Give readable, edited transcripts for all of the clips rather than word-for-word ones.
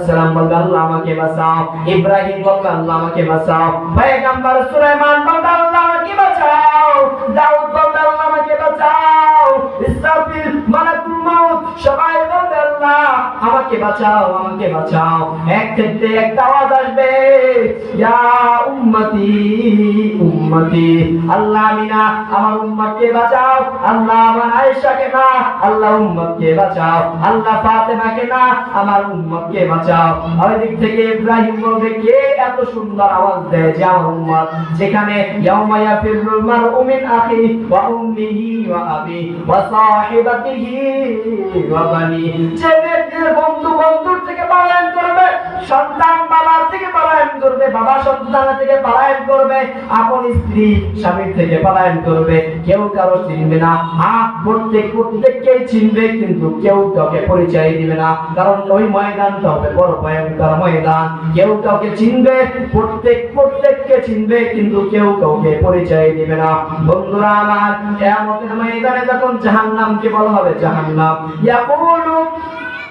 সালাম বলবে আল্লাহ আমাকে বাঁচাও, ইব্রাহিম বলবে আল্লাহ আমাকে বাঁচাও, পয়গম্বর সুলাইমান বলবে আল্লাহ আমাকে বাঁচাও, দাউদ বলবে আল্লাহ আমাকে বাঁচাও, ইসরাফিল মালাকুল মাউত সবাই বলবে আল্লাহ আমাকে বাঁচাও, আমাকে বাঁচাও। এক থেকে একটা আওয়াজ আসবে, ইয়া উম্মতি উম্মতি, আল্লাহ আমি না, আমার উম্মতকে বাঁচাও, আল্লাহ আমার আয়েশাকে না, আল্লাহ উম্মতকে বাঁচাও, আল্লাহ ফাতেমাকে না, আমার উম্মতকে বাঁচাও। ওই দিক থেকে ইব্রাহিম বলবে কে এত সুন্দর আওয়াজ দেয় যে আমার উম্মত, যেখানে ইয়াউমা ইয়াফিরুল মারউ মিন আখি ওয়া উম্মিহি ওয়া আবি ওয়া সাহিবাতিহি ওয়া বানি, যে ব্যক্তির বন্ধু বন্ধুর থেকে পলায়ন করবে, সন্তান বাবার থেকে পলায়ন করবে, বাবা সন্তান থেকে পলায়ন করবে, আপন স্ত্রী স্বামীর থেকে পলায়ন করবে, কেউ কারো চিনবে না। প্রত্যেককে চিনবে কিন্তু কেউ কাউকে পরিচয় দিবে না, কারণ ওই ময়দানটা হবে বড় ভয়ঙ্কর ময়দান। কেউ কাউকে চিনবে, প্রত্যেককে চিনবে কিন্তু কেউ কাউকে পরিচয় দিবে না। বন্ধুরা আমার, কিয়ামতের ময়দানে যখন জাহান্নামকে বলা হবে জাহান্নাম, ইয়াকুলু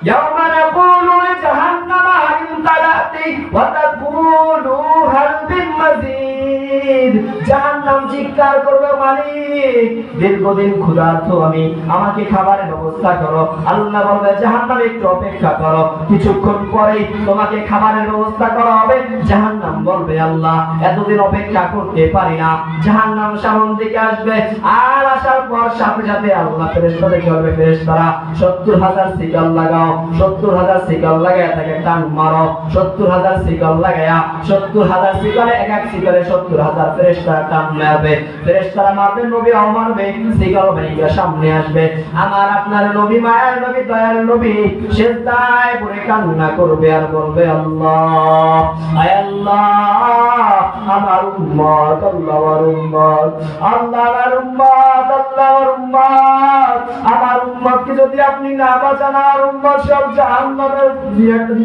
ইয়াওমা নাকুলু জাহান্নামা হাল ইমতালাতি ওয়া তাকুলু হাল মিন মাজিদ, জাহান্নাম চিৎকার করবে মালিক দীর্ঘদিন ক্ষুধার্ত আমি, আমাকে খাবারের ব্যবস্থা করো। আল্লাহ বলবে জাহান্নাম একটু অপেক্ষা করো, কিছুক্ষণ পরেই তোমাকে খাবারের ব্যবস্থা করা হবে। জাহান্নাম বলবে আল্লাহ এতদিন অপেক্ষা করতে পারি না। জাহান্নাম সামন দিকে আসবে, আর আসার পর সাথে সাথে আল্লাহ ফেরেশতাদেরকে বলবে ফেরেশতারা ৭০,০০০ সিকল লাগাও, ৭০,০০০ সিকল লাগায়া তাকে টান মারো, ৭০,০০০ সিকল লাগায়া ৭০,০০০ সিকলে এক এক সিকলে ৭০,০০০ ফেরেশতারা টান মারবে। ফেরেশতারা মারবে, নবী মারবে, সিকল ভেঙে সামনে আসবে। আমার আপনার নবী, মায়ের নবী, দয়ার নবী সিজদায় পড়ে কান্না করবে আর বলবে আল্লাহ, আয় আল্লাহ আমার উম্মত, আল্লাহ আমার উম্মত, আল্লাহ আমার উম্মত, আল্লাহ আমার উম্মত, আমার উম্মতকে যদি আপনি না বাঁচান আমার উম্মত সব জাহান্নামের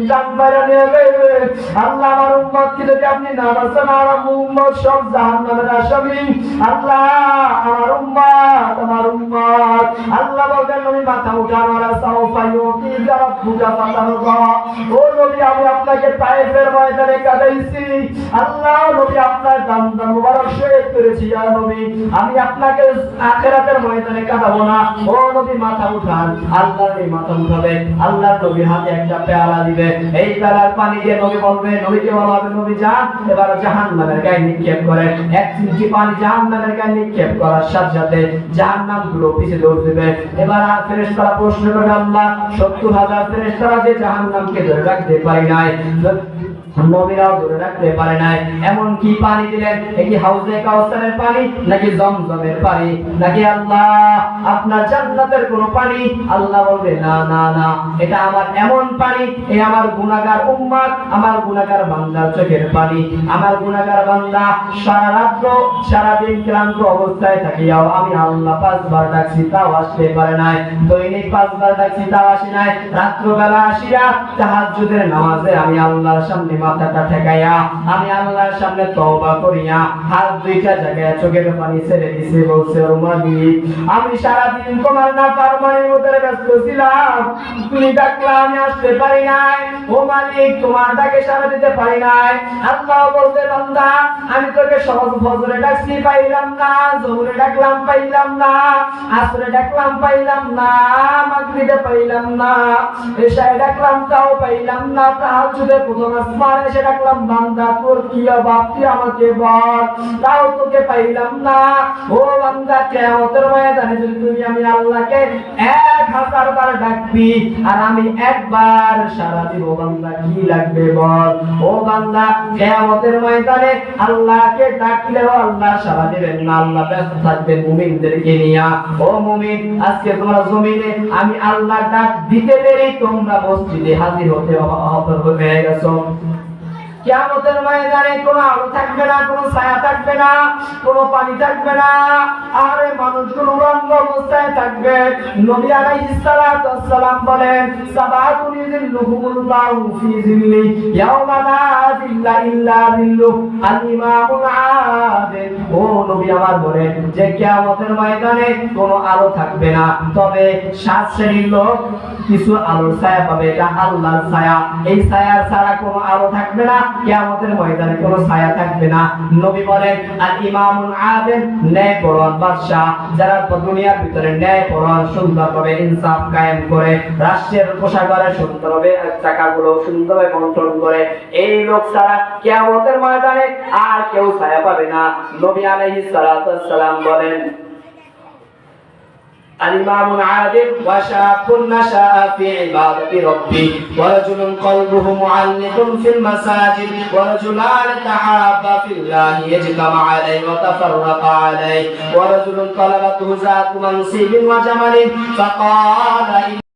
জান বাইরে নিয়ে যাবে। আল্লাহ আমার উম্মতকে যদি আপনি না বাঁচান আমার উম্মত সব জাহান্নামের আসামি। আল্লাহ আমার উম্মত, আমার উম্মত। আল্লাহ বলেন নবী মাথা উঠান, ওরা সাওফা ইউতিকা রাব্বুকা ফাতারদা। ও নবী আমি আপনাকে তায়েফের ময়দানে কাঁদাইছি, আল্লাহ নবী আপনার দাম মুবারক শহীদ করেছি, ইয়া নবী আমি আপনাকে আখিরাতের ময়দানে কাঁদাবো না। ও নবী মাথা উঠান। আল্লাহ নবী মাথা উঠাবে, আল্লাহ নবী হাতে একটা পেয়ালা দিবে, এই পেয়ালার পানি দিয়ে নবী বলবে, নবীকে বলা হবে নবী যান এবার জাহান্নামের গায়ে নিক্ষেপ করে। এক চিমটি পানি জাহান্নামের গায়ে নিক্ষেপ করার সাথে সাথে জাহান্নাম গুলো পিছিয়ে দৌড় দিবে। এবার ফেরেশতারা প্রশ্ন করবে আল্লাহ ৭০,০০০ ফেরেশতারা যে জাহান্নামকে ধরে রাখতে পারে নাই, নবীরাও ধরে রাখতে পারে নাই, এমন কি পানি দিলেন? কি হাউজে কাউসারের পানি নাকি জমজমের পানি নাকি আল্লাহ আপনার জান্নাতের কোন পানি? আল্লাহ বলবে না না না, এটা আমার এমন পানি, এই আমার গুনাহগার উম্মত, আমার গুনাহগার বান্দার চোখের পানি। আমার গুনাহগার বান্দা সারা রাত সারা দিন ক্লান্ত অবস্থায় থাকিয়াও আমি আল্লাহ ৫ বার ডাকছি তাও আসতে পারে নাই, দৈনিক ৫ বার ডাকছি তাও আসি নাই, রাত্রবেলা আসিয়া তাহাজ্জুদের নামাজে আমি আল্লাহর সামনে মাথাটা ঠেকাইয়া আমি আল্লাহর সামনে তওবা করিয়া হাত দুইটা জায়গায় চোখের পানি ছেড়ে দিছি, বলছে ও মালিক আমি সারা দিন তোমার নাফরমানির মধ্যে ব্যস্ত ছিলাম, তুমি ডাকলা আমি আসতে পারি নাই, ও মালিক তোমার ডাকে সাড়া দিতে পারি নাই। আল্লাহ বলতে বান্দা আমি তোকে সহজ ফজরে ডাকছি পাইলাম না, জোহরে ডাকলাম পাইলাম না, আসরে ডাকলাম পাইলাম না, মাগরিবে পাইলাম না, এশায় ডাকলাম তাও পাইলাম না, তাহাজ্জুদে প্রথম আসমানে এসে ডাকলাম বান্দা তোর কি অভাব তুই আমাকে বল, তাও তোকে পাইলাম না। ও বান্দা কিয়ামতের ময়দানে যদি তুমি আমি আল্লাহকে ১০০০ বার ডাকবি আর আমি একবার সাড়া দিব, বান্দা কি লাগবে বল? ও বান্দা কিয়ামতের ময়দানে আল্লাহকে ডাকলেও আল্লাহ সাড়া দিবেন না, আল্লাহ ব্যস্ত থাকবেন মুমিনদেরকে নিয়ে। ও মুমিন আজকে তোমরা জমিনে আমি আল্লাহ ডাক দিতে দেরি তোমরা মসজিদে হাজির হতে হয়ে গেছো। কিয়ামতের ময়দানে কোনো আলো থাকবে না, কোনো ছায়া থাকবে না, কোনো পানি থাকবে না, আর মানুষগুলো উলঙ্গ অবস্থায় থাকবে। নবী আলাইহিস সালাতু ওয়াস সালাম বলেন, সাবাতুন ইযিল্লুহুমুল্লাহু ফি যিল্লি ইয়াওমা লা যিল্লা ইল্লা যিল্লু আল ইমামুল আদিল। ও নবী আমার বলেন যে কিয়ামতের ময়দানে কোনো আলো থাকবে না, তবে 7 শ্রেণীর লোক কিছু আলোর ছায়া পাবে, এটা আল্লাহর ছায়া। এই ছায়ার ছাড়া কোনো আলো থাকবে না, কিয়ামতের ময়দানে কোনো ছায়া থাকবে না। নবী বলেন আল ইমামুল আদিল, ন্যায়পরায়ণ বাদশা, যারা দুনিয়ার ভিতরে ন্যায়পরায়ণ সুন্দরভাবে ইনসাফ কায়েম করে, রাষ্ট্রের কোষাগারে সুন্দরভাবে টাকাগুলো সুন্দরভাবে বন্টন করে, এই লোক ছাড়া কিয়ামতের ময়দানে আর কেউ ছায়া পাবে না। নবী আলাইহিস সালাতু ওয়াস সালাম বলেন الإمام العادل وشاب نشأ في عبادة ربه ورجل قلبه معلق في المساجد ورجلان تحابا في الله يجتمع عليه وتفرق عليه ورجل طلبته ذات منصب وجمال فقال